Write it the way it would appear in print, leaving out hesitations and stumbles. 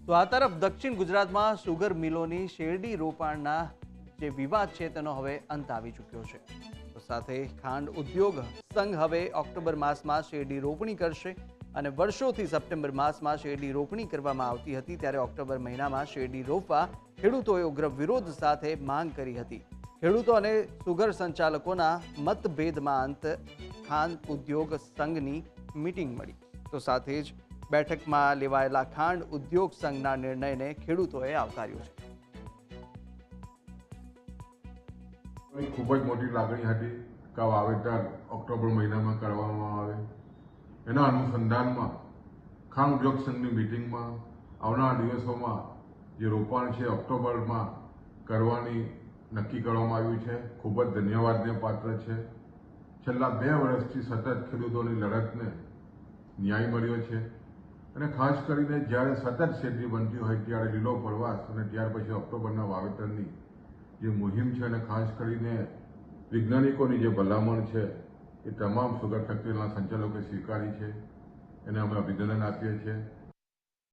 તો આ તરફ દક્ષિણ ગુજરાતમાં સુગર મિલોની શેરડી રોપાણના જે વિવાદ છે તેનો હવે અંત આવી ચૂક્યો છે. તો સાથે ખાંડ ઉદ્યોગ સંઘ હવે ઓક્ટોબર માસમાં શેરડી રોપણી કરશે અને વર્ષોથી સપ્ટેમ્બર માસમાં શેરડી રોપણી કરવામાં આવતી હતી, ત્યારે ઓક્ટોબર મહિનામાં શેરડી રોપવા ખેડૂતોએ ઉગ્ર વિરોધ સાથે માંગ કરી હતી. ખેડૂતો અને સુગર સંચાલકોના મતભેદમાં અંત ખાંડ ઉદ્યોગ સંઘની મીટિંગ મળી. તો સાથે જ બેઠકમાં લેવાયેલા ખાંડ ઉદ્યોગ સંઘના નિર્ણયને ખેડૂતોએ આવકાર્યો છે. ખૂબ જ મોટી લાગણી હતી કે આ વાવેતર ઓક્ટોબર મહિનામાં કરવામાં આવે. એના અનુસંધાનમાં ખાંડ ઉદ્યોગ સંઘની મિટિંગમાં આવનારા દિવસોમાં જે રોપાણ છે ઓક્ટોબરમાં કરવાની નક્કી કરવામાં આવ્યું છે. ખૂબ જ ધન્યવાદને પાત્ર છે. છેલ્લા 2 વર્ષથી સતત ખેડૂતોની લડતને ન્યાય મળ્યો છે અને ખાસ કરીને જ્યારે સતત શેરડી બનતી હોય ત્યારે લીલો પ્રવાસ અને ત્યાર પછી ઓક્ટોબરના વાવેતરની જે મુહિમ છે અને ખાસ કરીને વૈજ્ઞાનિકોની જે ભલામણ છે એ તમામ સુગર ફેક્ટરીના સંચાલકોએ સ્વીકારી છે. એને અમે અભિનંદન આપીએ છીએ.